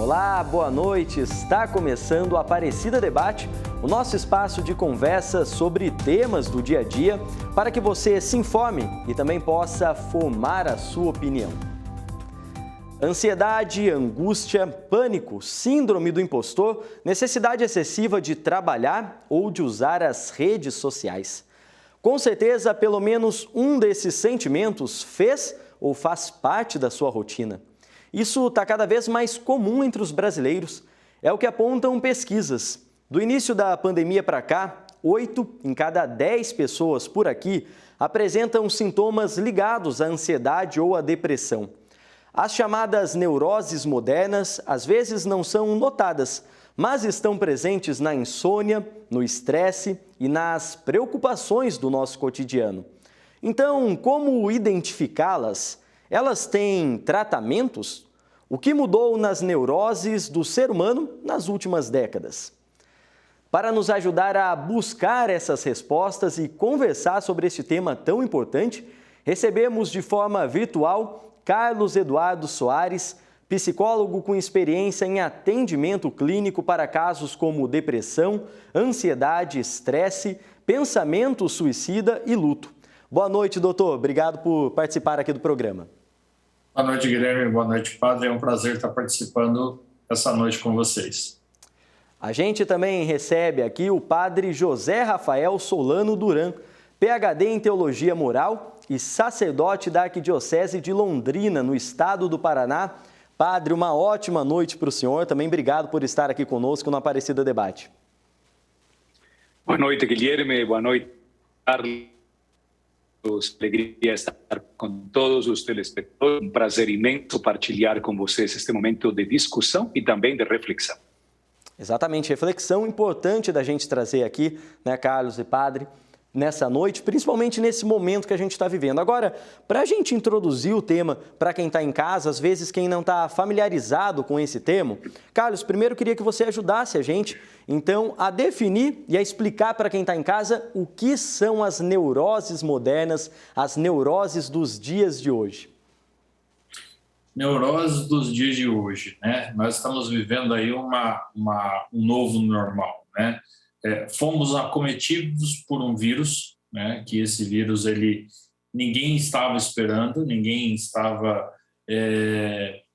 Olá, boa noite. Está começando o Aparecida Debate, o nosso espaço de conversa sobre temas do dia a dia, para que você se informe e também possa formar a sua opinião. Ansiedade, angústia, pânico, síndrome do impostor, necessidade excessiva de trabalhar ou de usar as redes sociais. Com certeza, pelo menos um desses sentimentos fez ou faz parte da sua rotina. Isso está cada vez mais comum entre os brasileiros. É o que apontam pesquisas. Do início da pandemia para cá, 8 em cada 10 pessoas por aqui apresentam sintomas ligados à ansiedade ou à depressão. As chamadas neuroses modernas às vezes não são notadas, mas estão presentes na insônia, no estresse e nas preocupações do nosso cotidiano. Então, como identificá-las? Elas têm tratamentos? O que mudou nas neuroses do ser humano nas últimas décadas? Para nos ajudar a buscar essas respostas e conversar sobre este tema tão importante, recebemos de forma virtual Carlos Eduardo Soares, psicólogo com experiência em atendimento clínico para casos como depressão, ansiedade, estresse, pensamento suicida e luto. Boa noite, doutor. Obrigado por participar aqui do programa. Boa noite, Guilherme. Boa noite, padre. É um prazer estar participando essa noite com vocês. A gente também recebe aqui o padre José Rafael Solano Duran, PhD em Teologia Moral e sacerdote da Arquidiocese de Londrina, no estado do Paraná. Padre, uma ótima noite para o senhor. Também obrigado por estar aqui conosco no Aparecida Debate. Boa noite, Guilherme. Boa noite, Carlos. Alegria estar com todos os telespectadores. Um prazer imenso partilhar com vocês este momento de discussão e também de reflexão. Exatamente, reflexão importante da gente trazer aqui, né, Carlos e Padre, nessa noite, principalmente nesse momento que a gente está vivendo. Agora, para a gente introduzir o tema para quem está em casa, às vezes quem não está familiarizado com esse tema, Carlos, primeiro eu queria que você ajudasse a gente, então, a definir e a explicar para quem está em casa o que são as neuroses modernas, as neuroses dos dias de hoje. Neuroses dos dias de hoje, né? Nós estamos vivendo aí um novo normal, né? Fomos acometidos por um vírus, né? Que esse vírus ninguém estava esperando, ninguém estava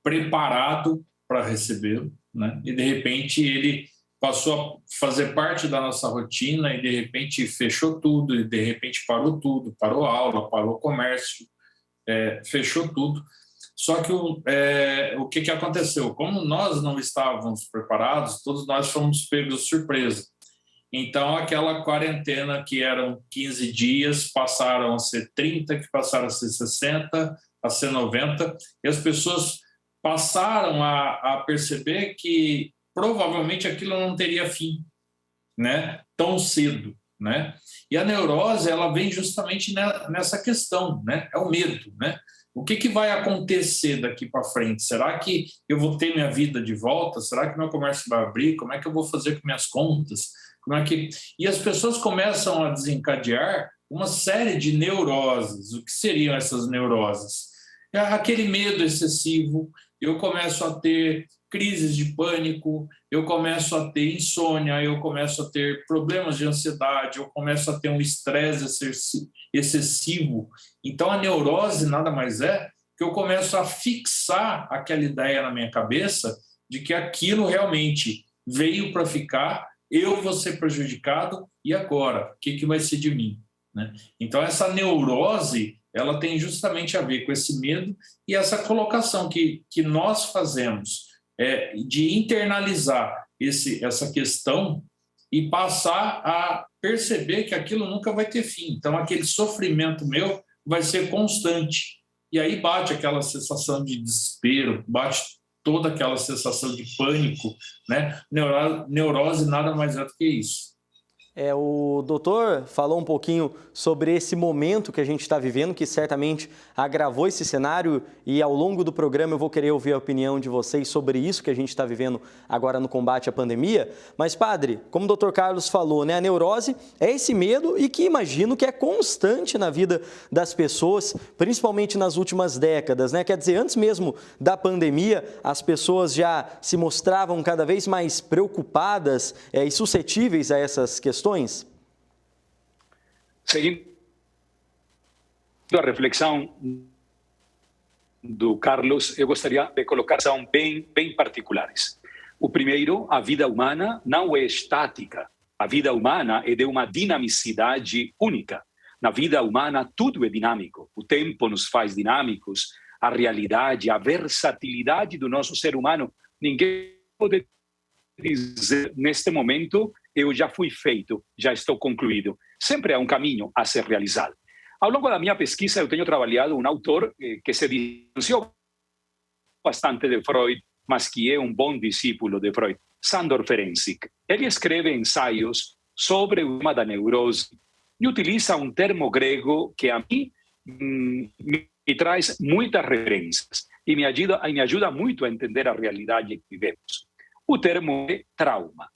preparado para recebê-lo, né? E de repente ele passou a fazer parte da nossa rotina e de repente fechou tudo, e de repente parou tudo, parou a aula, parou o comércio, fechou tudo. Só que o que aconteceu? Como nós não estávamos preparados, todos nós fomos pegos de surpresa. Então, aquela quarentena que eram 15 dias passaram a ser 30, que passaram a ser 60, a ser 90, e as pessoas passaram a perceber que provavelmente aquilo não teria fim, né? Tão cedo, né? E a neurose, ela vem justamente nessa questão, né? É o medo, né? O que vai acontecer daqui para frente? Será que eu vou ter minha vida de volta? Será que meu comércio vai abrir? Como é que eu vou fazer com minhas contas? E as pessoas começam a desencadear uma série de neuroses. O que seriam essas neuroses? É aquele medo excessivo, eu começo a ter crises de pânico, eu começo a ter insônia, eu começo a ter problemas de ansiedade, eu começo a ter um estresse excessivo. Então, a neurose nada mais é que eu começo a fixar aquela ideia na minha cabeça de que aquilo realmente veio para ficar, eu vou ser prejudicado, e agora? O que vai ser de mim? Né? Então, essa neurose, ela tem justamente a ver com esse medo e essa colocação que nós fazemos de internalizar essa questão e passar a perceber que aquilo nunca vai ter fim. Então, aquele sofrimento meu vai ser constante. E aí bate aquela sensação de desespero, bate toda aquela sensação de pânico, né? Neurose nada mais é do que isso. O doutor falou um pouquinho sobre esse momento que a gente está vivendo, que certamente agravou esse cenário, e ao longo do programa eu vou querer ouvir a opinião de vocês sobre isso que a gente está vivendo agora no combate à pandemia. Mas, padre, como o doutor Carlos falou, né, a neurose é esse medo e que imagino que é constante na vida das pessoas, principalmente nas últimas décadas, né? Quer dizer, antes mesmo da pandemia, as pessoas já se mostravam cada vez mais preocupadas e suscetíveis a essas questões. Seguindo a reflexão do Carlos, eu gostaria de colocar são bem particulares. O primeiro, a vida humana não é estática. A vida humana é de uma dinamicidade única. Na vida humana, tudo é dinâmico. O tempo nos faz dinâmicos, a realidade, a versatilidade do nosso ser humano. Ninguém pode dizer, neste momento, eu já fui feito, já estou concluído. Sempre há um caminho a ser realizado. Ao longo da minha pesquisa, eu tenho trabalhado um autor que se distanciou bastante de Freud, mas que é um bom discípulo de Freud, Sándor Ferencik. Ele escreve ensaios sobre o tema da neurose e utiliza um termo grego que a mim me traz muitas referências e me ajuda muito a entender a realidade que vivemos. O termo é trauma.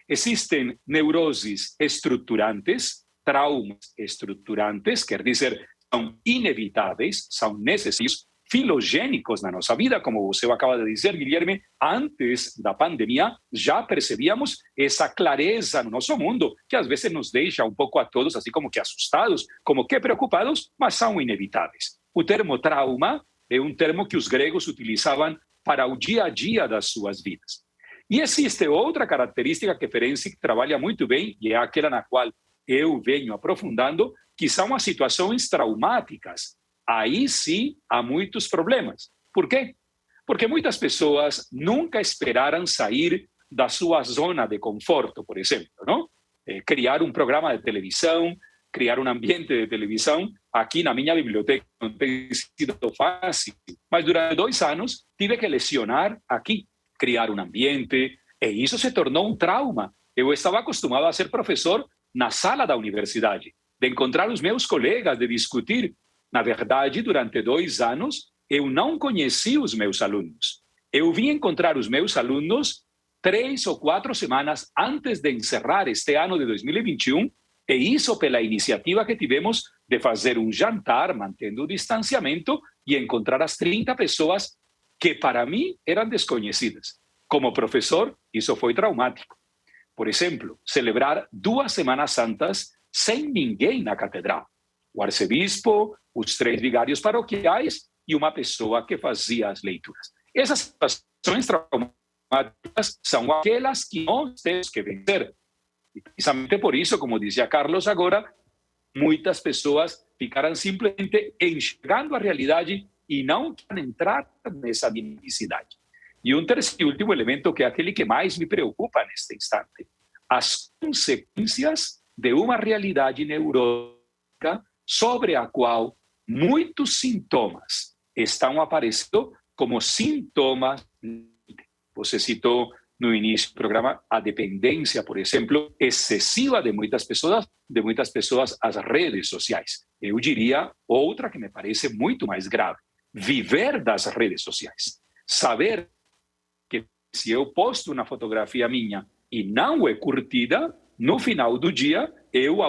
Existem neuroses estruturantes, traumas estruturantes, quer dizer, são inevitáveis, são necessários, filogênicos na nossa vida, como você acaba de dizer, Guilherme. Antes da pandemia, já percebíamos essa clareza no nosso mundo, que às vezes nos deixa um pouco a todos, assim como que assustados, como que preocupados, mas são inevitáveis. O termo trauma é um termo que os gregos utilizavam para o dia a dia das suas vidas. E existe outra característica que Ferencik trabalha muito bem, e é aquela na qual eu venho aprofundando, que são as situações traumáticas. Aí sim há muitos problemas. Por quê? Porque muitas pessoas nunca esperaram sair da sua zona de conforto, por exemplo, não? Criar um programa de televisão, criar um ambiente de televisão. Aqui na minha biblioteca não tem sido fácil, mas durante 2 anos tive que lecionar aqui, criar um ambiente, e isso se tornou um trauma. Eu estava acostumado a ser professor na sala da universidade, de encontrar os meus colegas, de discutir. Na verdade, durante 2 anos, eu não conheci os meus alunos. Eu vim encontrar os meus alunos 3 ou 4 semanas antes de encerrar este ano de 2021, e isso pela iniciativa que tivemos de fazer um jantar, mantendo o distanciamento, e encontrar as 30 pessoas que para mim eram desconhecidas. Como professor, isso foi traumático. Por exemplo, celebrar 2 Semanas Santas sem ninguém na catedral. O arcebispo, os 3 vigários paroquiais e uma pessoa que fazia as leituras. Essas situações traumáticas são aquelas que nós temos que vencer. E precisamente por isso, como dizia Carlos agora, muitas pessoas ficaram simplesmente enxergando a realidade e não querem entrar nessa dinamicidade. E um terceiro e último elemento, que é aquele que mais me preocupa neste instante: as consequências de uma realidade neurótica sobre a qual muitos sintomas estão aparecendo como sintomas. Você citou no início do programa a dependência, por exemplo, excessiva de muitas pessoas às redes sociais. Eu diria outra que me parece muito mais grave: viver das redes sociais. Saber que se eu posto uma fotografia minha e não é curtida, no final do dia eu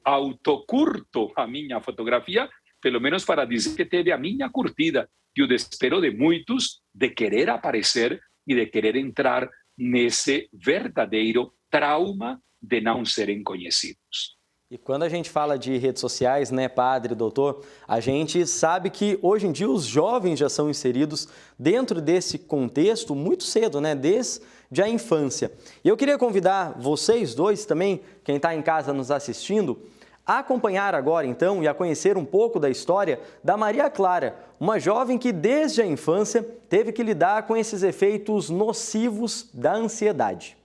autocurto a minha fotografia, pelo menos para dizer que teve a minha curtida, e o desespero de muitos de querer aparecer e de querer entrar nesse verdadeiro trauma de não serem conhecidos. E quando a gente fala de redes sociais, né, padre, doutor, a gente sabe que hoje em dia os jovens já são inseridos dentro desse contexto muito cedo, né, desde a infância. E eu queria convidar vocês dois também, quem está em casa nos assistindo, a acompanhar agora, então, e a conhecer um pouco da história da Maria Clara, uma jovem que desde a infância teve que lidar com esses efeitos nocivos da ansiedade.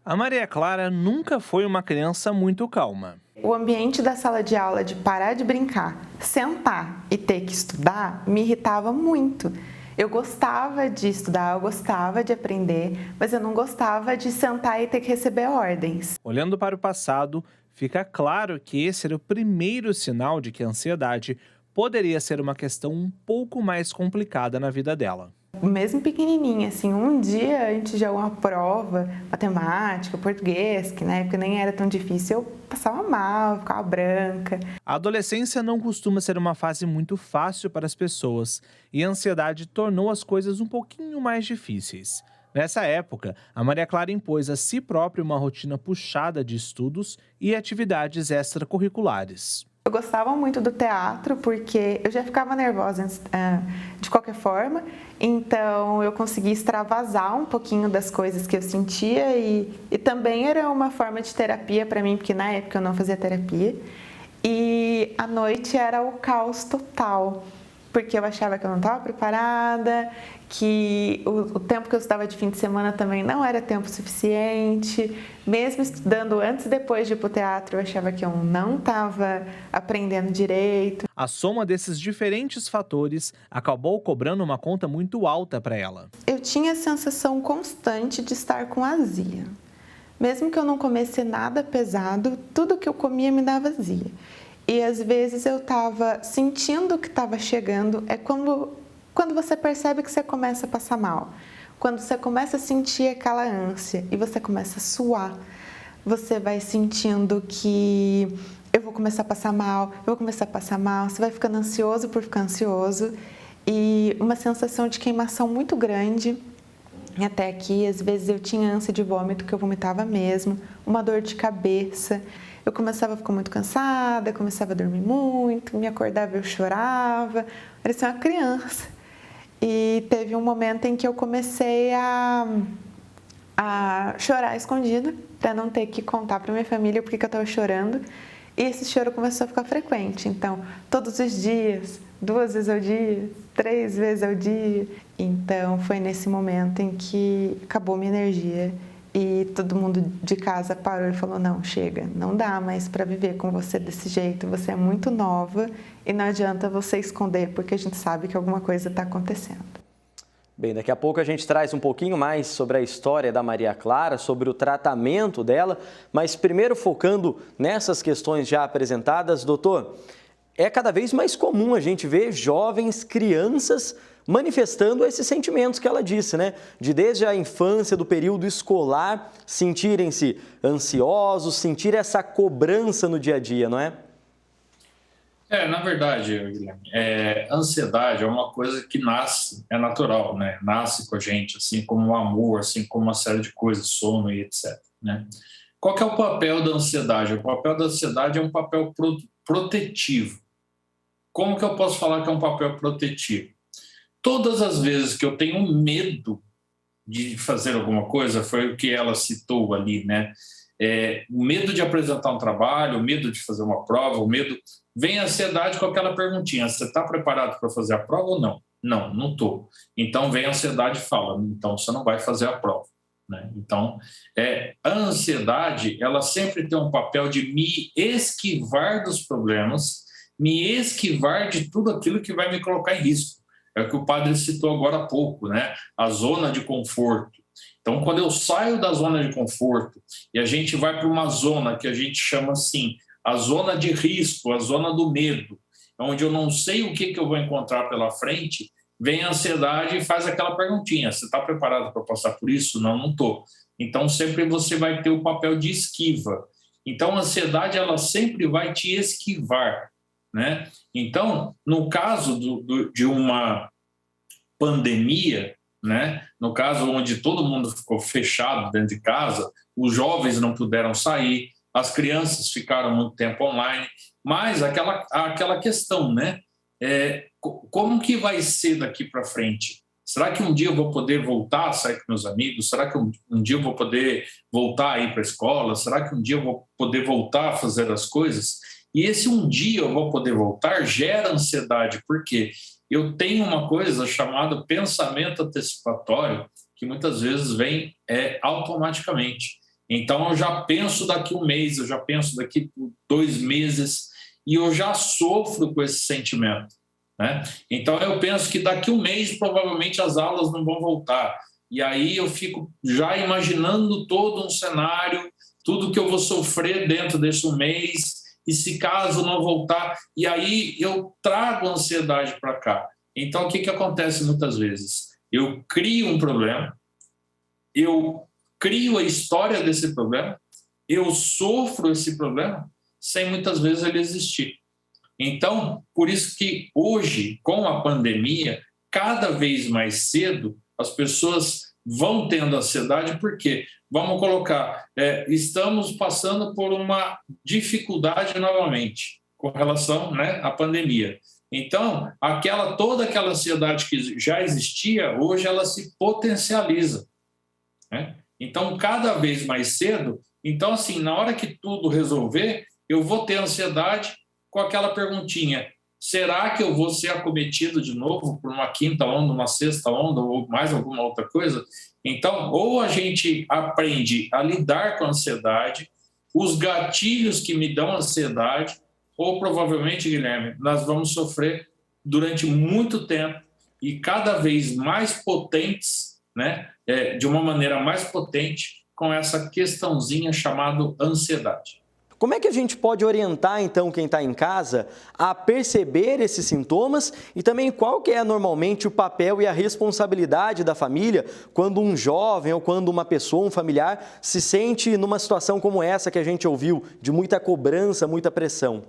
A Maria Clara nunca foi uma criança muito calma. O ambiente da sala de aula de parar de brincar, sentar e ter que estudar me irritava muito. Eu gostava de estudar, eu gostava de aprender, mas eu não gostava de sentar e ter que receber ordens. Olhando para o passado, fica claro que esse era o primeiro sinal de que a ansiedade poderia ser uma questão um pouco mais complicada na vida dela. Mesmo pequenininha, assim, um dia antes de alguma prova, matemática, português, que na época nem era tão difícil, eu passava mal, ficava branca. A adolescência não costuma ser uma fase muito fácil para as pessoas e a ansiedade tornou as coisas um pouquinho mais difíceis. Nessa época, a Maria Clara impôs a si própria uma rotina puxada de estudos e atividades extracurriculares. Eu gostava muito do teatro porque eu já ficava nervosa de qualquer forma, então eu conseguia extravasar um pouquinho das coisas que eu sentia e também era uma forma de terapia para mim, porque na época eu não fazia terapia. E à noite era o caos total, porque eu achava que eu não estava preparada, que o tempo que eu estudava de fim de semana também não era tempo suficiente. Mesmo estudando antes e depois de ir para o teatro, eu achava que eu não estava aprendendo direito. A soma desses diferentes fatores acabou cobrando uma conta muito alta para ela. Eu tinha a sensação constante de estar com azia. Mesmo que eu não comesse nada pesado, tudo que eu comia me dava azia. E às vezes eu estava sentindo que estava chegando, é quando você percebe que você começa a passar mal. Quando você começa a sentir aquela ânsia e você começa a suar, você vai sentindo que eu vou começar a passar mal, você vai ficando ansioso por ficar ansioso e uma sensação de queimação muito grande. Até que às vezes eu tinha ânsia de vômito, que eu vomitava mesmo, uma dor de cabeça. Eu começava a ficar muito cansada, começava a dormir muito, me acordava e eu chorava, parecia uma criança. E teve um momento em que eu comecei a chorar escondida, para não ter que contar para minha família porque eu estava chorando. E esse choro começou a ficar frequente, então todos os dias, 2 vezes ao dia, 3 vezes ao dia. Então foi nesse momento em que acabou minha energia e todo mundo de casa parou e falou: não, chega, não dá mais para viver com você desse jeito, você é muito nova e não adianta você esconder porque a gente sabe que alguma coisa está acontecendo. Bem, daqui a pouco a gente traz um pouquinho mais sobre a história da Maria Clara, sobre o tratamento dela, mas primeiro focando nessas questões já apresentadas, doutor, é cada vez mais comum a gente ver jovens, crianças manifestando esses sentimentos que ela disse, né? De desde a infância, do período escolar, sentirem-se ansiosos, sentir essa cobrança no dia a dia, não é? Na verdade, Guilherme, ansiedade é uma coisa que nasce, é natural, né? Nasce com a gente, assim como o amor, assim como uma série de coisas, sono e etc, né? Qual que é o papel da ansiedade? O papel da ansiedade é um papel protetivo. Como que eu posso falar que é um papel protetivo? Todas as vezes que eu tenho medo de fazer alguma coisa, foi o que ela citou ali, né? O medo de apresentar um trabalho, o medo de fazer uma prova, o medo... Vem a ansiedade com aquela perguntinha: você está preparado para fazer a prova ou não? Não, não estou. Então vem a ansiedade e fala: então você não vai fazer a prova, né? Então, a ansiedade, ela sempre tem um papel de me esquivar dos problemas, me esquivar de tudo aquilo que vai me colocar em risco. É o que o padre citou agora há pouco, né? A zona de conforto. Então, quando eu saio da zona de conforto e a gente vai para uma zona que a gente chama assim, a zona de risco, a zona do medo, onde eu não sei o que eu vou encontrar pela frente, vem a ansiedade e faz aquela perguntinha: você está preparado para passar por isso? Não, não estou. Então, sempre você vai ter o papel de esquiva. Então, a ansiedade, ela sempre vai te esquivar, né? Então, no caso de uma pandemia, né? No caso onde todo mundo ficou fechado dentro de casa, os jovens não puderam sair, as crianças ficaram muito tempo online, mas aquela questão, né? Como que vai ser daqui para frente? Será que um dia eu vou poder voltar a sair com meus amigos? Será que um dia eu vou poder voltar a ir para a escola? Será que um dia eu vou poder voltar a fazer as coisas? E esse um dia eu vou poder voltar gera ansiedade, porque eu tenho uma coisa chamada pensamento antecipatório, que muitas vezes vem automaticamente. Então, eu já penso daqui 1 mês, eu já penso daqui 2 meses, e eu já sofro com esse sentimento. né? Então, eu penso que daqui a um mês, provavelmente, as aulas não vão voltar. E aí eu fico já imaginando todo um cenário, tudo que eu vou sofrer dentro desse um mês, e se caso não voltar, e aí eu trago a ansiedade para cá. Então, o que acontece muitas vezes? Eu crio um problema, eu crio a história desse problema, eu sofro esse problema, sem muitas vezes ele existir. Então, por isso que hoje, com a pandemia, cada vez mais cedo, as pessoas vão tendo ansiedade, porque, vamos colocar, estamos passando por uma dificuldade novamente com relação, né, à pandemia. Então, toda aquela ansiedade que já existia, hoje ela se potencializa, né? Então, cada vez mais cedo, então, assim, na hora que tudo resolver, eu vou ter ansiedade com aquela perguntinha: será que eu vou ser acometido de novo por uma quinta onda, uma sexta onda ou mais alguma outra coisa? Então, ou a gente aprende a lidar com a ansiedade, os gatilhos que me dão ansiedade, ou provavelmente, Guilherme, nós vamos sofrer durante muito tempo e cada vez mais potentes, né? De uma maneira mais potente, com essa questãozinha chamada ansiedade. Como é que a gente pode orientar, então, quem está em casa a perceber esses sintomas e também qual que é normalmente o papel e a responsabilidade da família quando um jovem ou quando uma pessoa, um familiar, se sente numa situação como essa que a gente ouviu, de muita cobrança, muita pressão?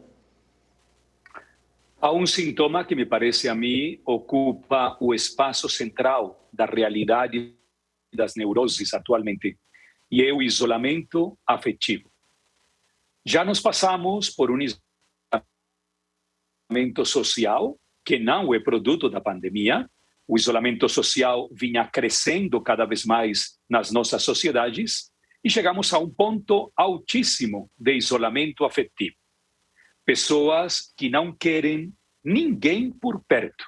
Há um sintoma que me parece a mim ocupa o espaço central da realidade das neuroses atualmente, e é o isolamento afetivo. Já nos passamos por um isolamento social que não é produto da pandemia. O isolamento social vinha crescendo cada vez mais nas nossas sociedades e chegamos a um ponto altíssimo de isolamento afetivo. Pessoas que não querem ninguém por perto.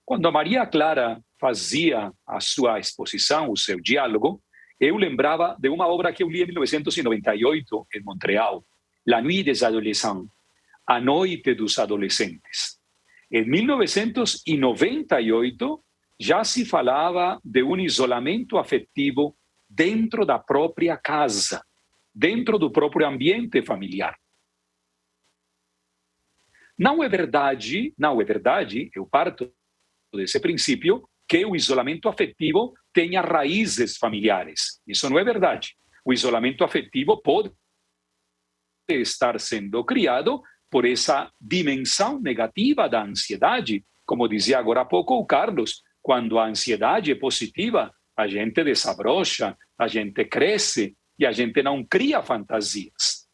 Quando a Maria Clara fazia a sua exposição, o seu diálogo, eu lembrava de uma obra que eu li em 1998, em Montreal, La Nuit des Adolescents, A Noite dos Adolescentes. Em 1998, já se falava de um isolamento afetivo dentro da própria casa, dentro do próprio ambiente familiar. Não é verdade, eu parto desse princípio, que o isolamento afetivo tenha raízes familiares. Isso não é verdade. O isolamento afetivo pode estar sendo criado por essa dimensão negativa da ansiedade. Como dizia agora há pouco o Carlos, quando a ansiedade é positiva, a gente desabrocha, a gente cresce e a gente não cria fantasias.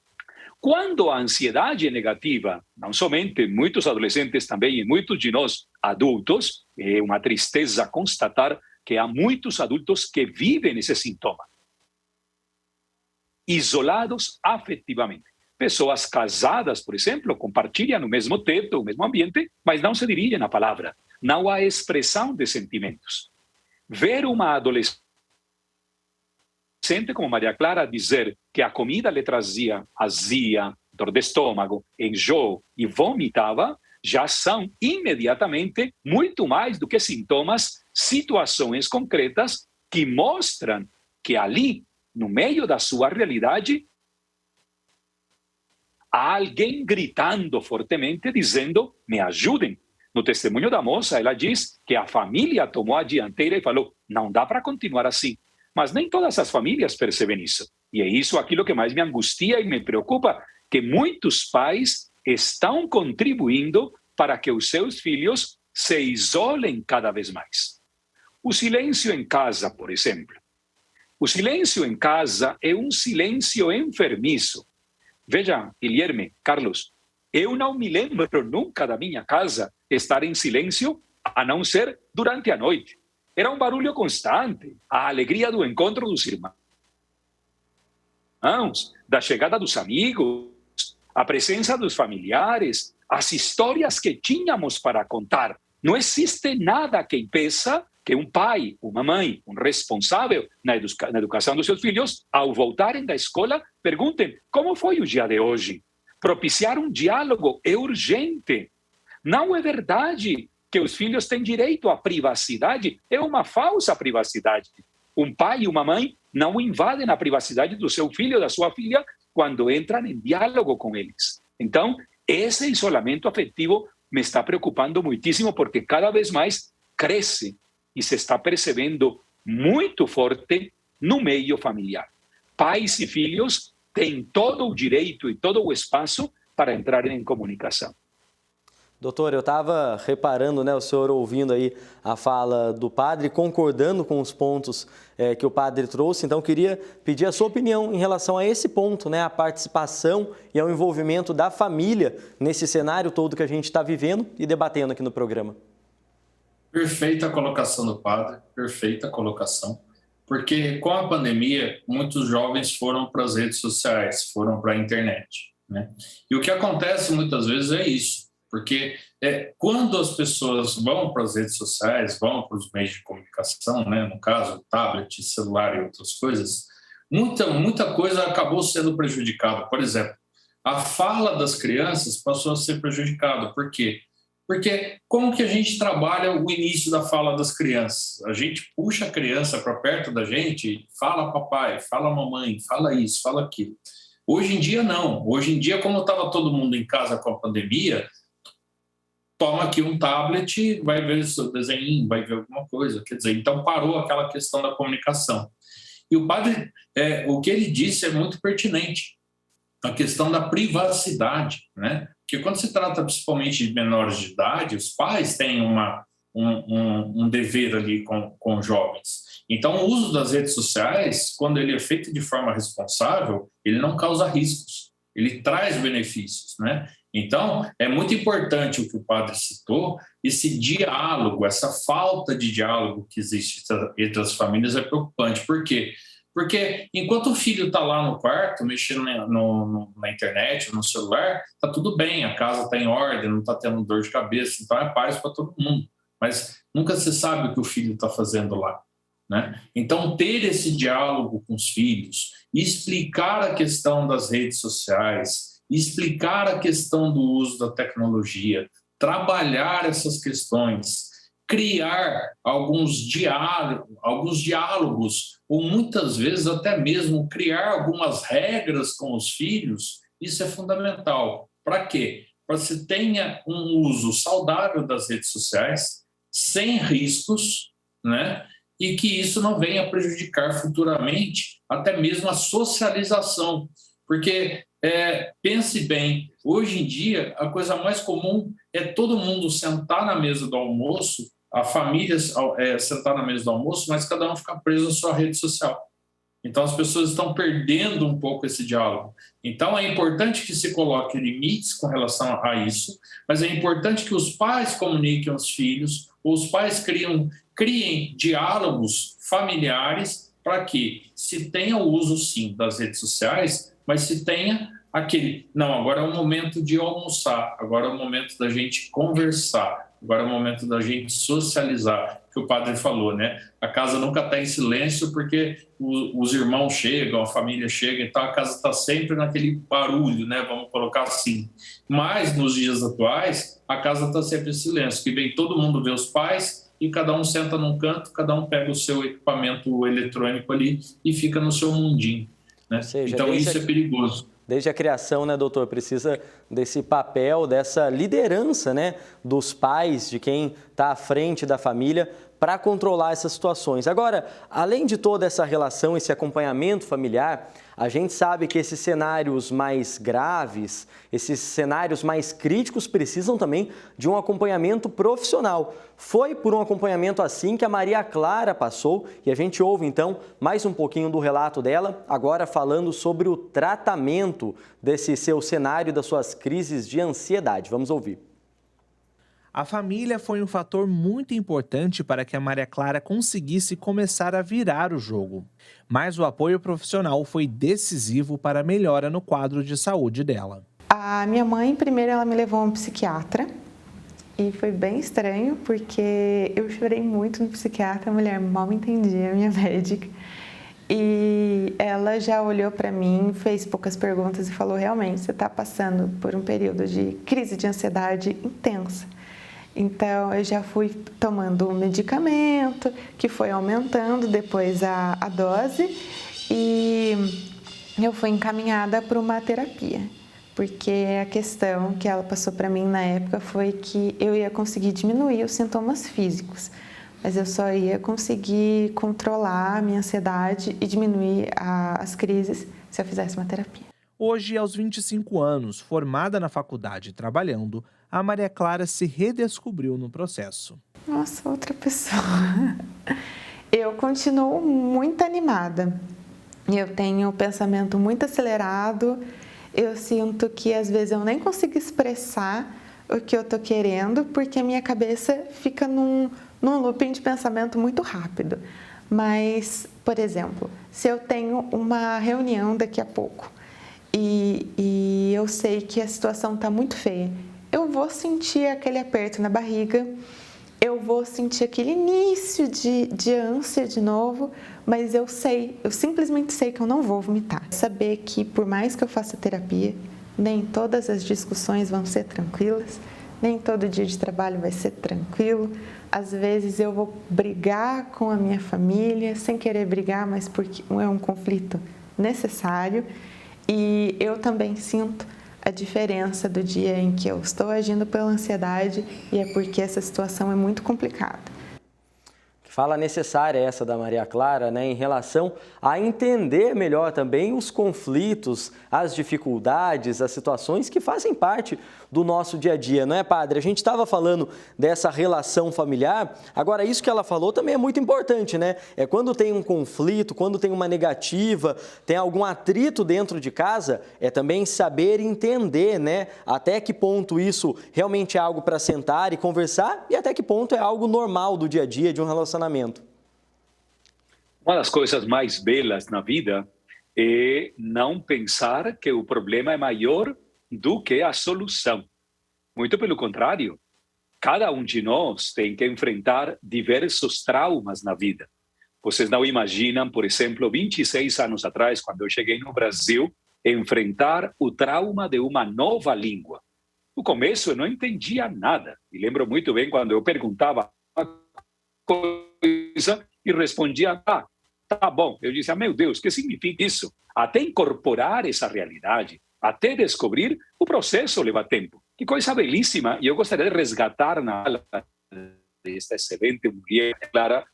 Quando a ansiedade é negativa, não somente muitos adolescentes também e muitos de nós adultos, é uma tristeza constatar que há muitos adultos que vivem esse sintoma. Isolados afetivamente. Pessoas casadas, por exemplo, compartilham o mesmo teto, o mesmo ambiente, mas não se dirigem a palavra. Não há expressão de sentimentos. Ver uma adolescente como Maria Clara dizer que a comida lhe trazia azia, dor de estômago, enjoo e vomitava, já são imediatamente muito mais do que sintomas, situações concretas que mostram que ali, no meio da sua realidade, há alguém gritando fortemente, dizendo, me ajudem. No testemunho da moça, ela diz que a família tomou a dianteira e falou, não dá para continuar assim. Mas nem todas as famílias percebem isso. E é isso aquilo que mais me angustia e me preocupa, que muitos pais estão contribuindo para que os seus filhos se isolem cada vez mais. O silêncio em casa, por exemplo. O silêncio em casa é um silêncio enfermiço. Veja, Guilherme, Carlos, eu não me lembro nunca da minha casa estar em silêncio, a não ser durante a noite. Era um barulho constante, a alegria do encontro dos irmãos, da chegada dos amigos, a presença dos familiares, as histórias que tínhamos para contar. Não existe nada que impeça que um pai, uma mãe, um responsável na educação dos seus filhos, ao voltarem da escola, perguntem como foi o dia de hoje. propiciar um diálogo é urgente. Não é verdade que os filhos têm direito à privacidade, é uma falsa privacidade. Um pai e uma mãe não invadem a privacidade do seu filho ou da sua filha quando entram em diálogo com eles. Então, esse isolamento afetivo me está preocupando muitíssimo porque cada vez mais cresce e se está percebendo muito forte no meio familiar. Pais e filhos têm todo o direito e todo o espaço para entrarem em comunicação. Doutor, eu estava reparando, né, o senhor ouvindo aí a fala do padre, concordando com os pontos que o padre trouxe, então queria pedir a sua opinião em relação a esse ponto, né, a participação e ao envolvimento da família nesse cenário todo que a gente está vivendo e debatendo aqui no programa. Perfeita a colocação do padre, perfeita a colocação, porque com a pandemia, muitos jovens foram para as redes sociais, foram para a internet, né? E o que acontece muitas vezes é isso, porque quando as pessoas vão para as redes sociais, vão para os meios de comunicação, né, no caso, tablet, celular e outras coisas, muita coisa acabou sendo prejudicada. Por exemplo, a fala das crianças passou a ser prejudicada. Por quê? Porque como que a gente trabalha o início da fala das crianças? A gente puxa a criança para perto da gente, fala papai, fala mamãe, fala isso, fala aquilo. Hoje em dia não. Hoje em dia, como estava todo mundo em casa com a pandemia, toma aqui um tablet, vai ver seu desenho, vai ver alguma coisa. Quer dizer, então parou aquela questão da comunicação. E o padre, o que ele disse é muito pertinente. A questão da privacidade, né? Porque quando se trata principalmente de menores de idade, os pais têm um dever ali com jovens. Então, o uso das redes sociais, quando ele é feito de forma responsável, ele não causa riscos, ele traz benefícios, né? Então, é muito importante o que o padre citou, esse diálogo, essa falta de diálogo que existe entre as famílias é preocupante. Por quê? Porque enquanto o filho está lá no quarto, mexendo na internet, no celular, está tudo bem, a casa está em ordem, não está tendo dor de cabeça, então é paz para todo mundo. Mas nunca se sabe o que o filho está fazendo lá, né? Então, ter esse diálogo com os filhos, explicar a questão das redes sociais, explicar a questão do uso da tecnologia, trabalhar essas questões, criar alguns diálogos, ou muitas vezes até mesmo criar algumas regras com os filhos, isso é fundamental. Para quê? Para que se tenha um uso saudável das redes sociais, sem riscos, né? E que isso não venha prejudicar futuramente até mesmo a socialização. Porque, pense bem, hoje em dia a coisa mais comum é todo mundo sentar na mesa do almoço, a família sentar na mesa do almoço, mas cada um ficar preso à sua rede social. Então as pessoas estão perdendo um pouco esse diálogo. Então é importante que se coloque limites com relação a isso, mas é importante que os pais comuniquem aos filhos, os pais criem diálogos familiares para que se tenha o uso, sim, das redes sociais, mas se tenha não, agora é o momento de almoçar, agora é o momento da gente conversar, agora é o momento da gente socializar, que o padre falou, né? A casa nunca está em silêncio porque os irmãos chegam, a família chega, então a casa está sempre naquele barulho, né? Vamos colocar assim. Mas nos dias atuais, a casa está sempre em silêncio, que vem todo mundo ver os pais e cada um senta num canto, cada um pega o seu equipamento eletrônico ali e fica no seu mundinho, né? Seja, então isso é perigoso. Desde a criação, né, doutor, precisa desse papel, dessa liderança, né, dos pais, de quem está à frente da família, para controlar essas situações. Agora, além de toda essa relação, esse acompanhamento familiar, a gente sabe que esses cenários mais graves, esses cenários mais críticos precisam também de um acompanhamento profissional. Foi por um acompanhamento assim que a Maria Clara passou e a gente ouve então mais um pouquinho do relato dela, agora falando sobre o tratamento desse seu cenário, das suas crises de ansiedade. Vamos ouvir. A família foi um fator muito importante para que a Maria Clara conseguisse começar a virar o jogo. Mas o apoio profissional foi decisivo para a melhora no quadro de saúde dela. A minha mãe, primeiro, ela me levou a um psiquiatra. E foi bem estranho, porque eu chorei muito no psiquiatra, a mulher mal entendia, a minha médica. E ela já olhou para mim, fez poucas perguntas e falou: realmente, você está passando por um período de crise de ansiedade intensa. Então, eu já fui tomando um medicamento, que foi aumentando depois a dose, e eu fui encaminhada para uma terapia, porque a questão que ela passou para mim na época foi que eu ia conseguir diminuir os sintomas físicos, mas eu só ia conseguir controlar a minha ansiedade e diminuir as crises se eu fizesse uma terapia. Hoje, aos 25 anos, formada na faculdade e trabalhando, a Maria Clara se redescobriu no processo. Nossa, outra pessoa. Eu continuo muito animada. Eu tenho o pensamento muito acelerado. Eu sinto que às vezes eu nem consigo expressar o que eu estou querendo, porque a minha cabeça fica num looping de pensamento muito rápido. Mas, por exemplo, se eu tenho uma reunião daqui a pouco e eu sei que a situação está muito feia, eu vou sentir aquele aperto na barriga, eu vou sentir aquele início de ânsia de novo, mas eu simplesmente sei que eu não vou vomitar. Saber que por mais que eu faça terapia, nem todas as discussões vão ser tranquilas, nem todo dia de trabalho vai ser tranquilo. Às vezes eu vou brigar com a minha família, sem querer brigar, mas porque é um conflito necessário. E eu também sinto a diferença do dia em que eu estou agindo pela ansiedade e é porque essa situação é muito complicada. Fala necessária essa da Maria Clara, né, em relação a entender melhor também os conflitos, as dificuldades, as situações que fazem parte do nosso dia a dia, não é, padre? A gente estava falando dessa relação familiar, agora isso que ela falou também é muito importante, né? É quando tem um conflito, quando tem uma negativa, tem algum atrito dentro de casa, é também saber entender, né, até que ponto isso realmente é algo para sentar e conversar e até que ponto é algo normal do dia a dia de um relacionamento. Uma das coisas mais belas na vida é não pensar que o problema é maior do que a solução. Muito pelo contrário, cada um de nós tem que enfrentar diversos traumas na vida. Vocês não imaginam, por exemplo, 26 anos atrás, quando eu cheguei no Brasil, enfrentar o trauma de uma nova língua. No começo eu não entendia nada. E lembro muito bem quando eu perguntava uma coisa e respondia: tá bom. Eu dizia: meu Deus, o que significa isso? Até incorporar essa realidade, até descobrir, o processo leva tempo. Que coisa belíssima. E eu gostaria de resgatar na aula desta excelente mulher, Clara,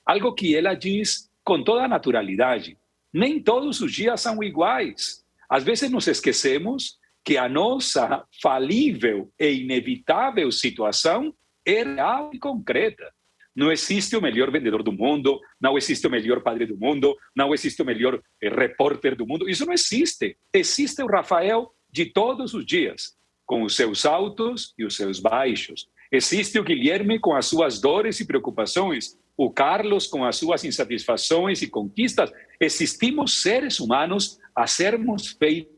algo que ela diz com toda a naturalidade. Nem todos os dias são iguais. Às vezes nos esquecemos que a nossa falível e inevitável situação é real e concreta. Não existe o melhor vendedor do mundo, não existe o melhor padre do mundo, não existe o melhor repórter do mundo. Isso não existe. Existe o Rafael de todos os dias, com os seus altos e os seus baixos. Existe o Guilherme com as suas dores e preocupações, o Carlos com as suas insatisfações e conquistas. Existimos seres humanos a sermos feitos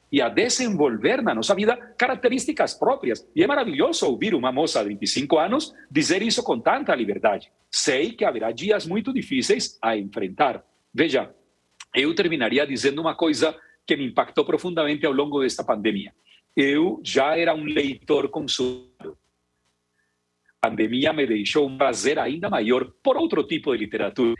e a desenvolver na nossa vida características próprias. E é maravilhoso ouvir uma moça de 25 anos dizer isso com tanta liberdade. Sei que haverá dias muito difíceis a enfrentar. Veja, eu terminaria dizendo uma coisa que me impactou profundamente ao longo desta pandemia. Eu já era um leitor consumidor. A pandemia me deixou um prazer ainda maior por outro tipo de literatura.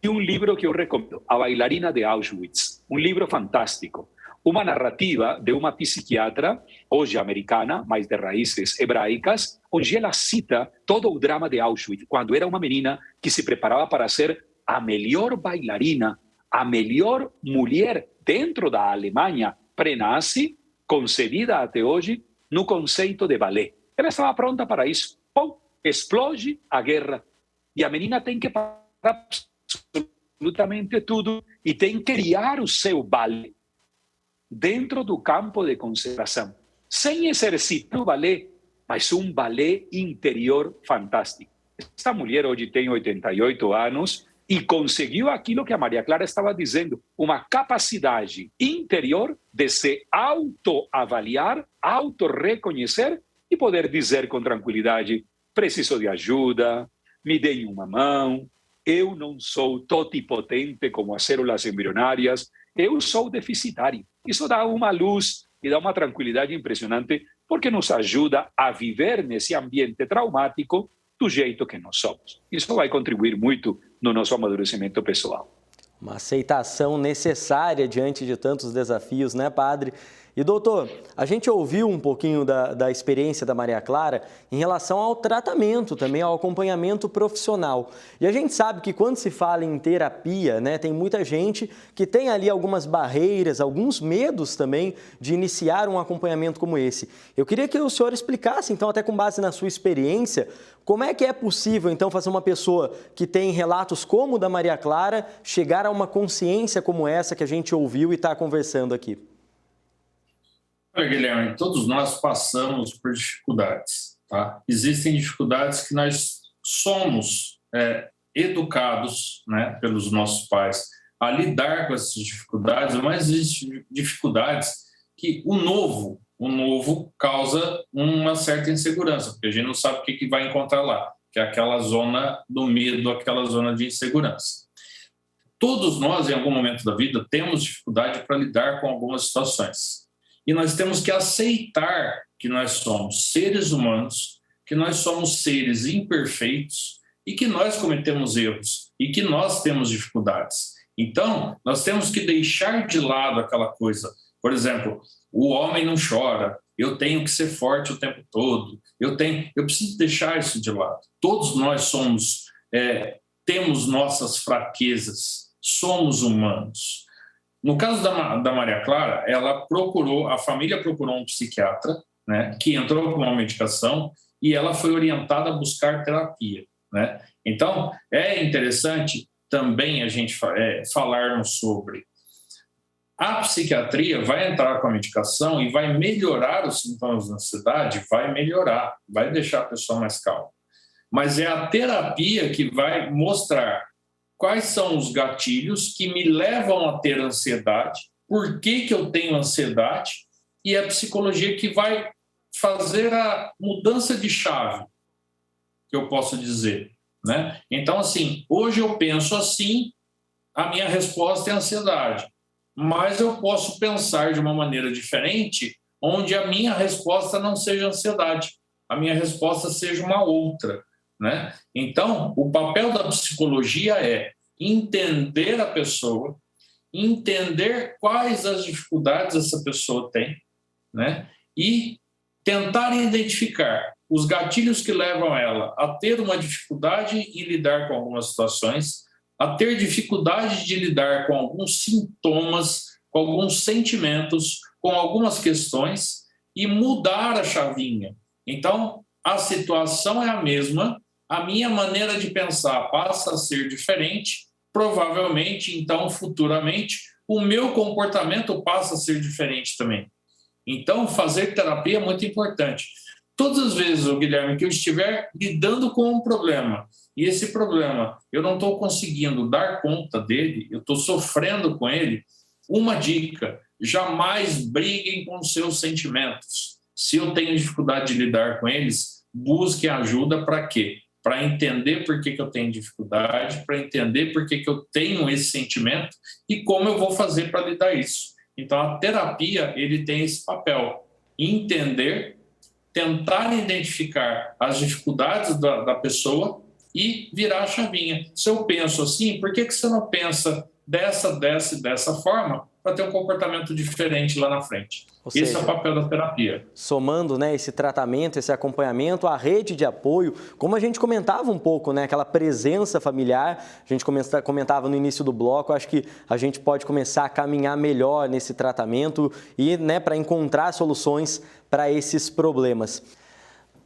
E um livro que eu recomendo, A Bailarina de Auschwitz, um livro fantástico. Uma narrativa de uma psiquiatra, hoje americana, mas de raízes hebraicas, onde ela cita todo o drama de Auschwitz, quando era uma menina que se preparava para ser a melhor bailarina, a melhor mulher dentro da Alemanha pré-nazi, concebida até hoje no conceito de ballet. Ela estava pronta para isso. Bom, explode a guerra e a menina tem que parar absolutamente tudo e tem que criar o seu ballet dentro do campo de concentração, sem exercitar o ballet, mas um ballet interior fantástico. Esta mulher hoje tem 88 anos e conseguiu aquilo que a Maria Clara estava dizendo, uma capacidade interior de se autoavaliar, autorreconhecer e poder dizer com tranquilidade: preciso de ajuda, me deem uma mão, eu não sou totipotente como as células embrionárias, eu sou deficitário. Isso dá uma luz e dá uma tranquilidade impressionante, porque nos ajuda a viver nesse ambiente traumático do jeito que nós somos. Isso vai contribuir muito no nosso amadurecimento pessoal. Uma aceitação necessária diante de tantos desafios, né, padre? E, doutor, a gente ouviu um pouquinho da experiência da Maria Clara em relação ao tratamento, também ao acompanhamento profissional. E a gente sabe que quando se fala em terapia, né, tem muita gente que tem ali algumas barreiras, alguns medos também de iniciar um acompanhamento como esse. Eu queria que o senhor explicasse, então, até com base na sua experiência, como é que é possível, então, fazer uma pessoa que tem relatos como o da Maria Clara chegar a uma consciência como essa que a gente ouviu e está conversando aqui? Olha, Guilherme, todos nós passamos por dificuldades, tá? Existem dificuldades que nós somos educados, né, pelos nossos pais a lidar com essas dificuldades, mas existem dificuldades que o novo causa uma certa insegurança, porque a gente não sabe o que vai encontrar lá, que é aquela zona do medo, aquela zona de insegurança. Todos nós, em algum momento da vida, temos dificuldade para lidar com algumas situações. E nós temos que aceitar que nós somos seres humanos, que nós somos seres imperfeitos e que nós cometemos erros e que nós temos dificuldades. Então, nós temos que deixar de lado aquela coisa. Por exemplo, o homem não chora, eu tenho que ser forte o tempo todo, eu preciso deixar isso de lado. Todos nós temos nossas fraquezas, somos humanos. No caso da Maria Clara, a família procurou um psiquiatra, né, que entrou com uma medicação e ela foi orientada a buscar terapia, né? Então, é interessante também a gente falarmos sobre a psiquiatria. Vai entrar com a medicação e vai melhorar os sintomas da ansiedade, vai deixar a pessoa mais calma. Mas é a terapia que vai mostrar quais são os gatilhos que me levam a ter ansiedade, por que eu tenho ansiedade, e é a psicologia que vai fazer a mudança de chave, que eu posso dizer, né? Então, assim, hoje eu penso assim, a minha resposta é ansiedade, mas eu posso pensar de uma maneira diferente, onde a minha resposta não seja ansiedade, a minha resposta seja uma outra, né? Então, o papel da psicologia é entender a pessoa, entender quais as dificuldades essa pessoa tem, né? E tentar identificar os gatilhos que levam ela a ter uma dificuldade em lidar com algumas situações, a ter dificuldade de lidar com alguns sintomas, com alguns sentimentos, com algumas questões e mudar a chavinha. Então, a situação é a mesma, a minha maneira de pensar passa a ser diferente, provavelmente, então, futuramente, o meu comportamento passa a ser diferente também. Então, fazer terapia é muito importante. Todas as vezes, Guilherme, que eu estiver lidando com um problema, e esse problema eu não estou conseguindo dar conta dele, eu estou sofrendo com ele, uma dica: jamais briguem com seus sentimentos. Se eu tenho dificuldade de lidar com eles, busque ajuda para quê? Para entender por que eu tenho dificuldade, para entender por que eu tenho esse sentimento e como eu vou fazer para lidar isso. Então, a terapia, ele tem esse papel: entender, tentar identificar as dificuldades da pessoa e virar a chavinha. Se eu penso assim, por que você não pensa dessa forma para ter um comportamento diferente lá na frente? Esse é o papel da terapia. Somando, né, esse tratamento, esse acompanhamento, a rede de apoio, como a gente comentava um pouco, né, aquela presença familiar, a gente comentava no início do bloco, acho que a gente pode começar a caminhar melhor nesse tratamento e, né, para encontrar soluções para esses problemas.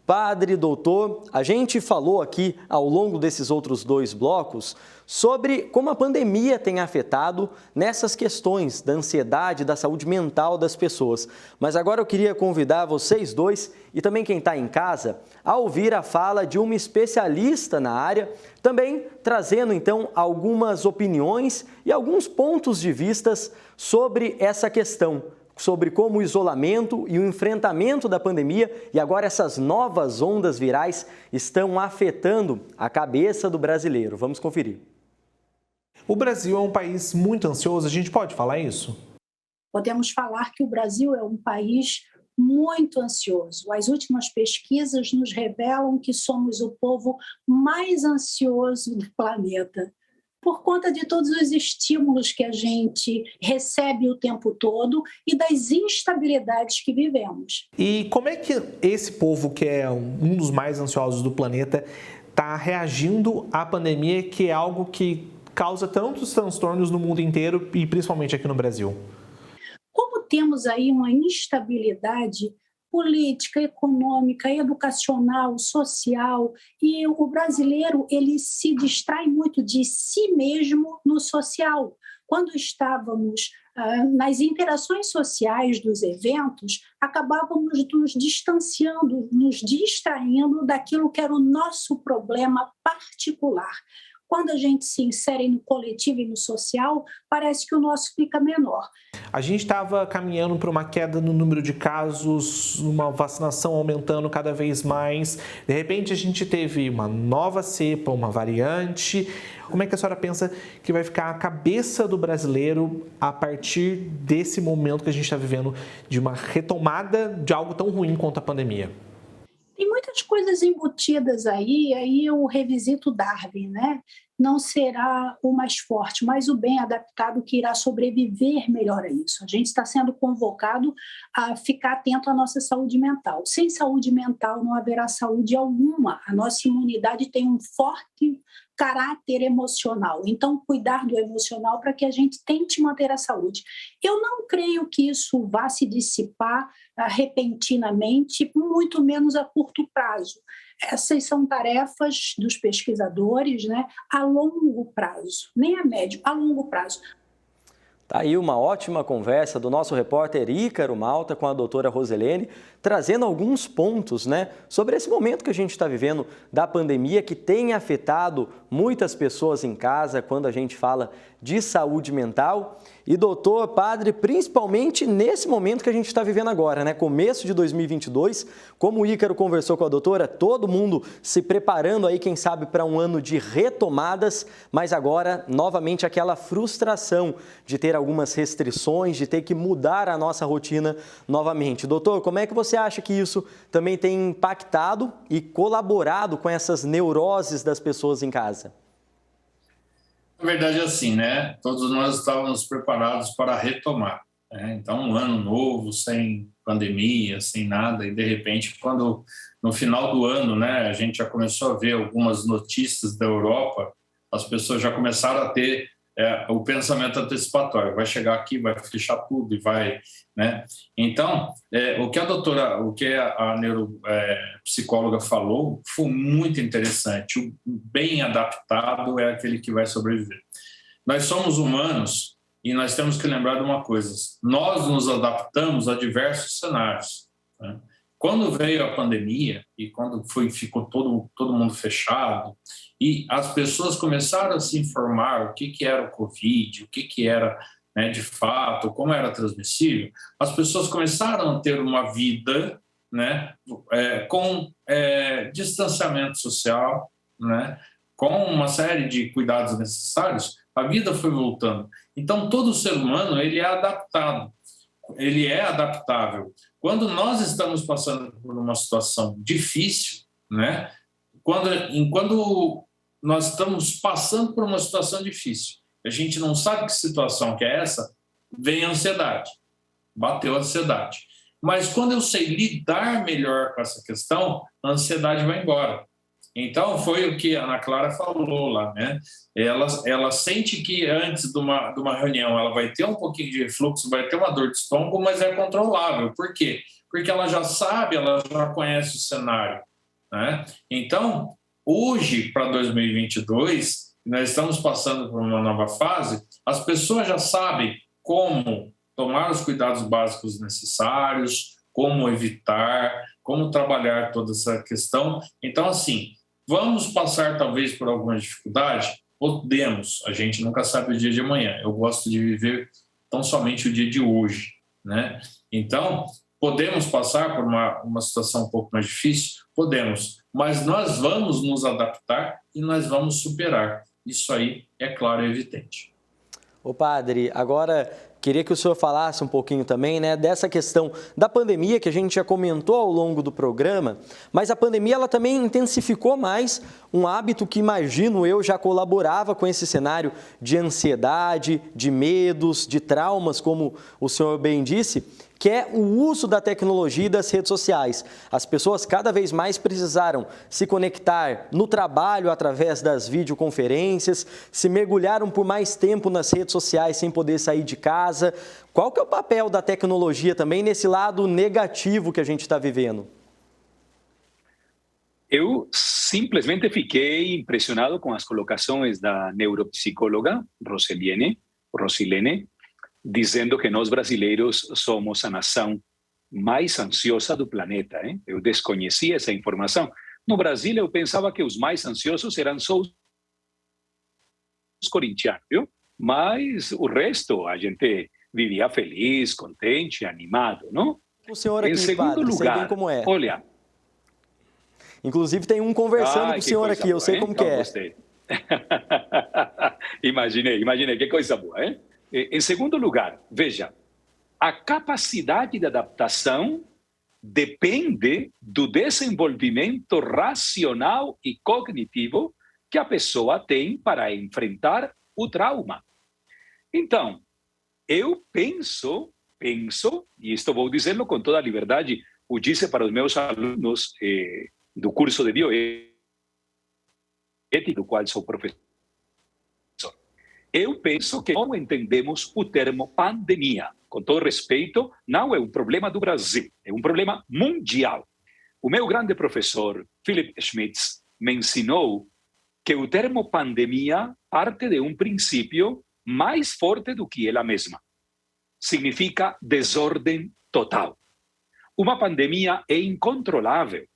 Padre, doutor, a gente falou aqui ao longo desses outros 2 blocos sobre como a pandemia tem afetado nessas questões da ansiedade, da saúde mental das pessoas. Mas agora eu queria convidar vocês dois e também quem está em casa a ouvir a fala de uma especialista na área, também trazendo então algumas opiniões e alguns pontos de vistas sobre essa questão, sobre como o isolamento e o enfrentamento da pandemia e agora essas novas ondas virais estão afetando a cabeça do brasileiro. Vamos conferir. O Brasil é um país muito ansioso, a gente pode falar isso? Podemos falar que o Brasil é um país muito ansioso. As últimas pesquisas nos revelam que somos o povo mais ansioso do planeta, por conta de todos os estímulos que a gente recebe o tempo todo e das instabilidades que vivemos. E como é que esse povo, que é um dos mais ansiosos do planeta, está reagindo à pandemia, que é algo que causa tantos transtornos no mundo inteiro e principalmente aqui no Brasil? Como temos aí uma instabilidade política, econômica, educacional, social, e o brasileiro ele se distrai muito de si mesmo no social. Quando estávamos nas interações sociais dos eventos, acabávamos nos distanciando, nos distraindo daquilo que era o nosso problema particular. Quando a gente se insere no coletivo e no social, parece que o nosso fica menor. A gente estava caminhando para uma queda no número de casos, uma vacinação aumentando cada vez mais. De repente, a gente teve uma nova cepa, uma variante. Como é que a senhora pensa que vai ficar a cabeça do brasileiro a partir desse momento que a gente está vivendo de uma retomada de algo tão ruim quanto a pandemia? Tem muitas coisas embutidas aí eu revisito Darwin, né? Não será o mais forte, mas o bem adaptado que irá sobreviver melhor a isso. A gente está sendo convocado a ficar atento à nossa saúde mental. Sem saúde mental não haverá saúde alguma. A nossa imunidade tem um forte caráter emocional. Então, cuidar do emocional para que a gente tente manter a saúde. Eu não creio que isso vá se dissipar repentinamente, muito menos a curto prazo. Essas são tarefas dos pesquisadores, né, a longo prazo, nem a médio, a longo prazo. Tá aí uma ótima conversa do nosso repórter Ícaro Malta com a doutora Roselene, trazendo alguns pontos, né, sobre esse momento que a gente está vivendo da pandemia, que tem afetado muitas pessoas em casa quando a gente fala de saúde mental. E doutor, padre, principalmente nesse momento que a gente está vivendo agora, né? Começo de 2022, como o Ícaro conversou com a doutora, todo mundo se preparando aí, quem sabe, para um ano de retomadas, mas agora, novamente, aquela frustração de ter algumas restrições, de ter que mudar a nossa rotina novamente. Doutor, como é que você acha que isso também tem impactado e colaborado com essas neuroses das pessoas em casa? Na verdade, é assim, né? Todos nós estávamos preparados para retomar, né? Então, um ano novo, sem pandemia, sem nada, e de repente, quando no final do ano, né, a gente já começou a ver algumas notícias da Europa, as pessoas já começaram a ter o pensamento antecipatório, vai chegar aqui, vai fechar tudo e vai, né? Então, o que a neuropsicóloga falou foi muito interessante. O bem adaptado é aquele que vai sobreviver. Nós somos humanos e nós temos que lembrar de uma coisa: nós nos adaptamos a diversos cenários, né? Quando veio a pandemia e quando ficou todo mundo fechado e as pessoas começaram a se informar o que era o Covid, o que era, né, de fato, como era transmissível, as pessoas começaram a ter uma vida, né, com distanciamento social, né, com uma série de cuidados necessários. A vida foi voltando. Então, todo ser humano ele é adaptado, ele é adaptável. Quando nós estamos passando por uma situação difícil, né? Quando nós estamos passando por uma situação difícil, a gente não sabe que situação que é essa, vem a ansiedade, bateu a ansiedade. Mas quando eu sei lidar melhor com essa questão, a ansiedade vai embora. Então, foi o que a Ana Clara falou lá, né? Ela sente que antes de uma reunião ela vai ter um pouquinho de refluxo, vai ter uma dor de estômago, mas é controlável. Por quê? Porque ela já sabe, ela já conhece o cenário, né? Então, hoje, para 2022, nós estamos passando por uma nova fase, as pessoas já sabem como tomar os cuidados básicos necessários, como evitar, como trabalhar toda essa questão. Então, assim, vamos passar talvez por alguma dificuldade? Podemos, a gente nunca sabe o dia de amanhã. Eu gosto de viver tão somente o dia de hoje, né? Então, podemos passar por uma situação um pouco mais difícil? Podemos, mas nós vamos nos adaptar e nós vamos superar. Isso aí é claro e evidente. Ô padre, agora queria que o senhor falasse um pouquinho também, né, dessa questão da pandemia que a gente já comentou ao longo do programa, mas a pandemia ela também intensificou mais um hábito que imagino eu já colaborava com esse cenário de ansiedade, de medos, de traumas, como o senhor bem disse, que é o uso da tecnologia e das redes sociais. As pessoas cada vez mais precisaram se conectar no trabalho através das videoconferências, se mergulharam por mais tempo nas redes sociais sem poder sair de casa. Qual que é o papel da tecnologia também nesse lado negativo que a gente está vivendo? Eu simplesmente fiquei impressionado com as colocações da neuropsicóloga Rosilene, dizendo que nós brasileiros somos a nação mais ansiosa do planeta. Hein? Eu desconhecia essa informação. No Brasil, eu pensava que os mais ansiosos eram só os corintianos, viu? Mas o resto, a gente vivia feliz, contente, animado, não? O senhor aqui, em segundo padre, lugar, sei bem como é. Olha... Inclusive tem um conversando com o senhor aqui, eu sei como que é. Gostei. Imaginei, que coisa boa, hein? Em segundo lugar, veja, a capacidade de adaptação depende do desenvolvimento racional e cognitivo que a pessoa tem para enfrentar o trauma. Então, eu penso, e isto vou dizê-lo com toda a liberdade, o disse para os meus alunos do curso de bioética, do qual sou professor. Eu penso que não entendemos o termo pandemia. Com todo respeito, não é um problema do Brasil, é um problema mundial. O meu grande professor, Philip Schmitz, me ensinou que o termo pandemia parte de um princípio mais forte do que ela mesma. Significa desordem total. Uma pandemia é incontrolável.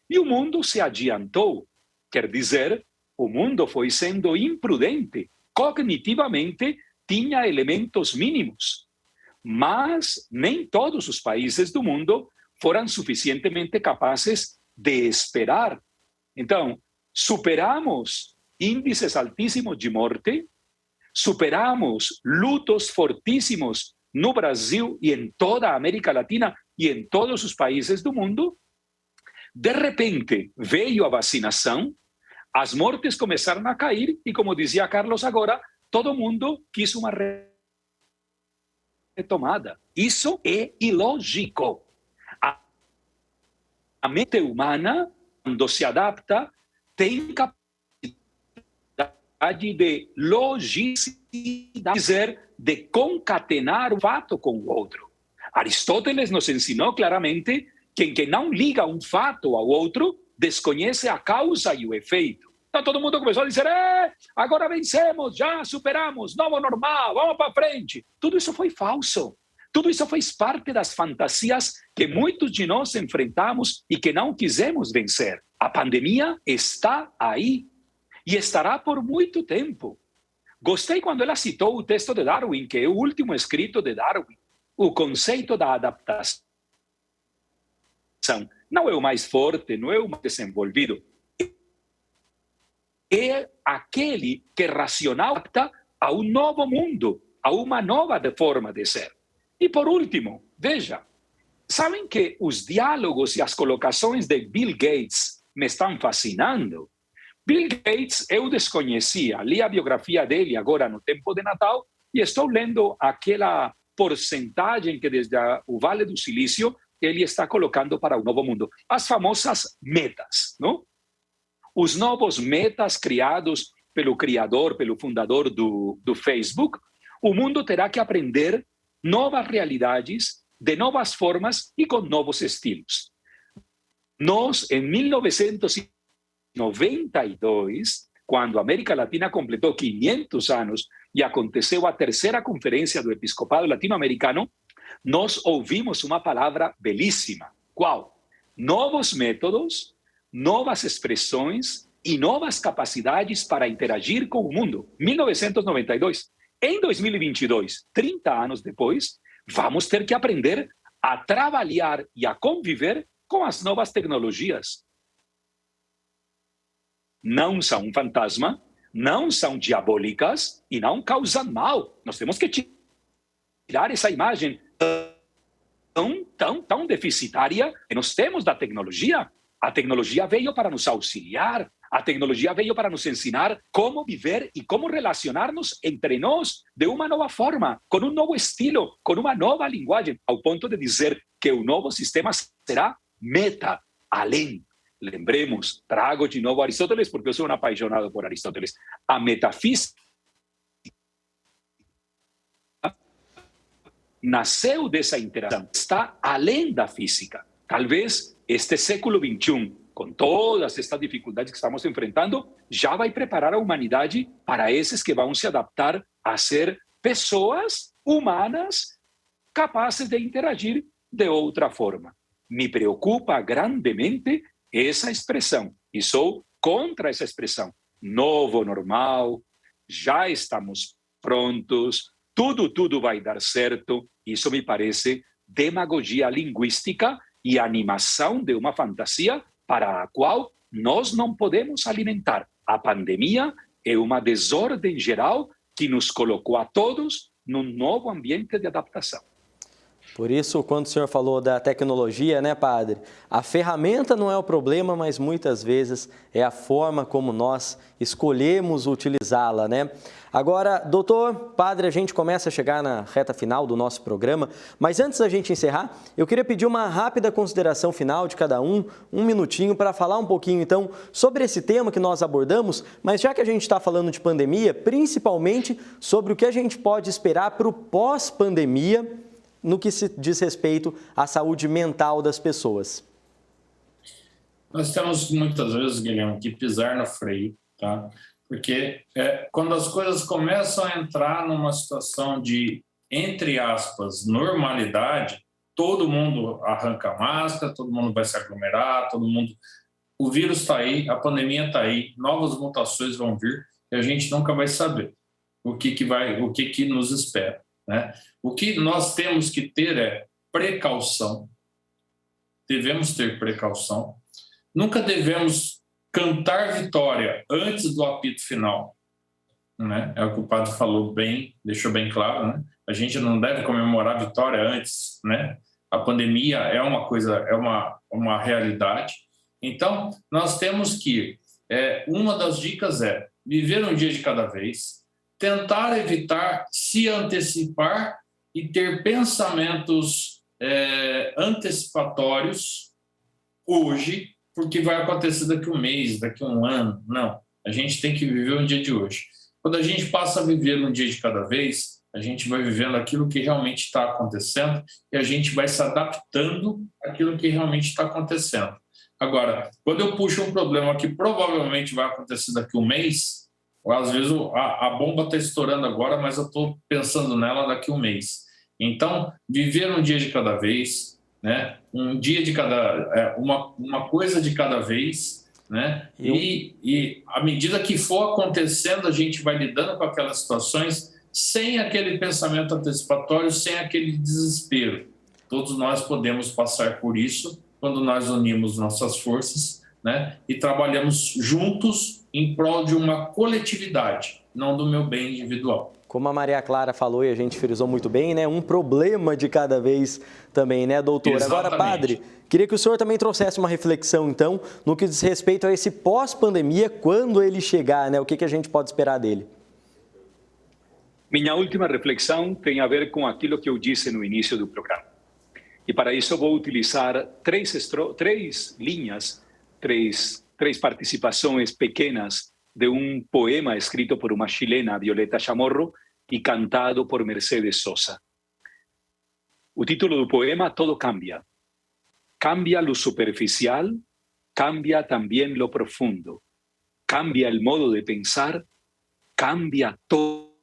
E o mundo se adiantou. Quer dizer, o mundo foi sendo imprudente. Cognitivamente, tinha elementos mínimos. Mas nem todos os países do mundo foram suficientemente capazes de esperar. Então, superamos índices altíssimos de morte, superamos lutos fortíssimos no Brasil e em toda a América Latina e em todos os países do mundo. De repente, veio a vacinação, as mortes começaram a cair e, como dizia Carlos agora, todo mundo quis uma retomada. Isso é ilógico. A mente humana, quando se adapta, tem capacidade de logicidade, de concatenar um fato com o outro. Aristóteles nos ensinou claramente que quem não liga um fato ao outro desconhece a causa e o efeito. Então todo mundo começou a dizer, agora vencemos, já superamos, novo normal, vamos para frente. Tudo isso foi falso. Tudo isso faz parte das fantasias que muitos de nós enfrentamos e que não quisemos vencer. A pandemia está aí e estará por muito tempo. Gostei quando ela citou o texto de Darwin, que é o último escrito de Darwin. O conceito da adaptação não é o mais forte, não é o mais desenvolvido. É aquele que racional adapta a um novo mundo, a uma nova forma de ser. E por último, veja, sabem que os diálogos e as colocações de Bill Gates me estão fascinando? Bill Gates eu desconhecia, li a biografia dele agora no tempo de Natal e estou lendo aquela porcentagem que desde o Vale do Silício ele está colocando para o novo mundo. As famosas metas, não? Os novos metas criados pelo criador, pelo fundador do Facebook, o mundo terá que aprender novas realidades, de novas formas e com novos estilos. Nós, em 1992, quando a América Latina completou 500 anos e aconteceu a terceira conferência do Episcopado Latino-Americano, nós ouvimos uma palavra belíssima. Qual? Novos métodos, novas expressões e novas capacidades para interagir com o mundo. 1992. Em 2022, 30 anos depois, vamos ter que aprender a trabalhar e a conviver com as novas tecnologias. Não são um fantasma, não são diabólicas e não causam mal. Nós temos que tirar essa imagem tão deficitária que nós temos da tecnologia. A tecnologia veio para nos auxiliar, a tecnologia veio para nos ensinar como viver e como relacionar-nos entre nós de uma nova forma, com um novo estilo, com uma nova linguagem, ao ponto de dizer que o novo sistema será meta, além. Lembremos, trago de novo Aristóteles, porque eu sou um apaixonado por Aristóteles. A metafísica nasceu dessa interação, está além da física. Talvez este século XXI, com todas estas dificuldades que estamos enfrentando, já vai preparar a humanidade para esses que vão se adaptar a ser pessoas humanas capazes de interagir de outra forma. Me preocupa grandemente essa expressão, e sou contra essa expressão. Novo normal, já estamos prontos, tudo vai dar certo. Isso me parece demagogia linguística e animação de uma fantasia para a qual nós não podemos alimentar. A pandemia é uma desordem geral que nos colocou a todos num novo ambiente de adaptação. Por isso, quando o senhor falou da tecnologia, né, padre? A ferramenta não é o problema, mas muitas vezes é a forma como nós escolhemos utilizá-la, né? Agora, doutor, padre, a gente começa a chegar na reta final do nosso programa, mas antes da gente encerrar, eu queria pedir uma rápida consideração final de cada um minutinho para falar um pouquinho, então, sobre esse tema que nós abordamos, mas já que a gente está falando de pandemia, principalmente sobre o que a gente pode esperar para o pós-pandemia, no que se diz respeito à saúde mental das pessoas. Nós temos muitas vezes, Guilherme, que pisar no freio, tá? Porque quando as coisas começam a entrar numa situação de, entre aspas, normalidade, todo mundo arranca a máscara, todo mundo vai se aglomerar, o vírus está aí, a pandemia está aí, novas mutações vão vir e a gente nunca vai saber o que nos espera, né? O que nós temos que ter é precaução. Devemos ter precaução. Nunca devemos cantar vitória antes do apito final, né? É o que o padre falou bem, deixou bem claro, né? A gente não deve comemorar a vitória antes, né? A pandemia é uma coisa, é uma realidade. Então, nós temos que, uma das dicas é viver um dia de cada vez, tentar evitar se antecipar e ter pensamentos antecipatórios hoje, porque vai acontecer daqui um mês, daqui um ano. Não, a gente tem que viver um dia de hoje. Quando a gente passa a viver um dia de cada vez, a gente vai vivendo aquilo que realmente está acontecendo e a gente vai se adaptando àquilo que realmente está acontecendo. Agora, quando eu puxo um problema que provavelmente vai acontecer daqui um mês, às vezes a bomba está estourando agora, mas eu estou pensando nela daqui um mês. Então, viver um dia de cada vez, né? Um dia de cada, uma coisa de cada vez, né? E à medida que for acontecendo, a gente vai lidando com aquelas situações sem aquele pensamento antecipatório, sem aquele desespero. Todos nós podemos passar por isso quando nós unimos nossas forças, né? E trabalhamos juntos em prol de uma coletividade, não do meu bem individual. Como a Maria Clara falou e a gente frisou muito bem, né? Um problema de cada vez também, né, doutor? Exatamente. Agora, padre, queria que o senhor também trouxesse uma reflexão, então, no que diz respeito a esse pós-pandemia, quando ele chegar, né? O que a gente pode esperar dele? Minha última reflexão tem a ver com aquilo que eu disse no início do programa. E para isso eu vou utilizar três linhas, três participações pequenas de um poema escrito por uma chilena, Violeta Chamorro, e cantado por Mercedes Sosa. O título do poema, Todo cambia. Cambia lo superficial, cambia también lo profundo. Cambia el modo de pensar, cambia todo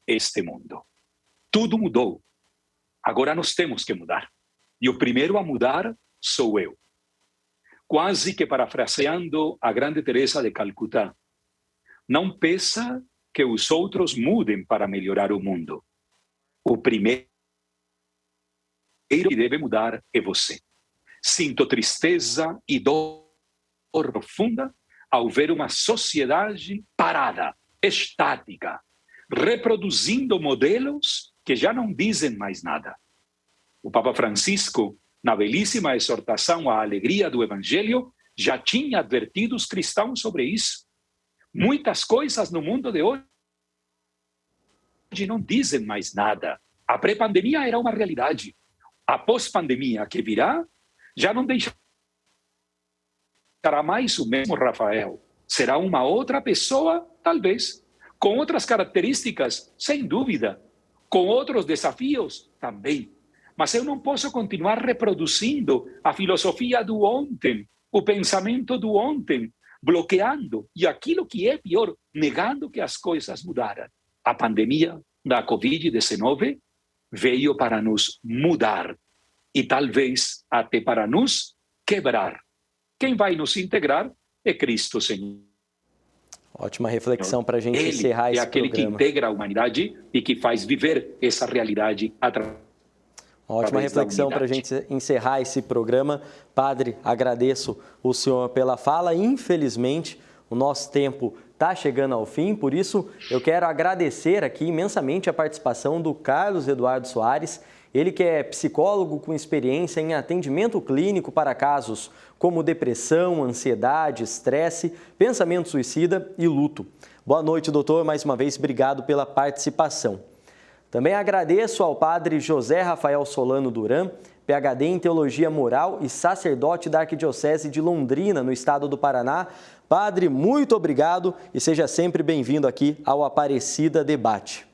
este mundo. Tudo mudou. Agora nós temos que mudar. E o primeiro a mudar sou eu. Quase que parafraseando a grande Teresa de Calcutá, não peça que os outros mudem para melhorar o mundo. O primeiro que deve mudar é você. Sinto tristeza e dor profunda ao ver uma sociedade parada, estática, reproduzindo modelos que já não dizem mais nada. O Papa Francisco, na belíssima exortação à alegria do Evangelho, já tinha advertido os cristãos sobre isso. Muitas coisas no mundo de hoje não dizem mais nada. A pré-pandemia era uma realidade. A pós-pandemia que virá já não deixará mais o mesmo Rafael. Será uma outra pessoa, talvez, com outras características, sem dúvida, com outros desafios também. Mas eu não posso continuar reproduzindo a filosofia do ontem, o pensamento do ontem, bloqueando, e aquilo que é pior, negando que as coisas mudaram. A pandemia da Covid-19 veio para nos mudar e talvez até para nos quebrar. Quem vai nos integrar é Cristo, Senhor. Ótima reflexão para a gente encerrar esse programa. Ele é aquele que integra a humanidade e que faz viver essa realidade através. Ótima reflexão para a gente encerrar esse programa. Padre, agradeço o senhor pela fala. Infelizmente, o nosso tempo está chegando ao fim, por isso eu quero agradecer aqui imensamente a participação do Carlos Eduardo Soares, ele que é psicólogo com experiência em atendimento clínico para casos como depressão, ansiedade, estresse, pensamento suicida e luto. Boa noite, doutor. Mais uma vez, obrigado pela participação. Também agradeço ao padre José Rafael Solano Duran, PhD em Teologia Moral e sacerdote da Arquidiocese de Londrina, no estado do Paraná. Padre, muito obrigado e seja sempre bem-vindo aqui ao Aparecida Debate.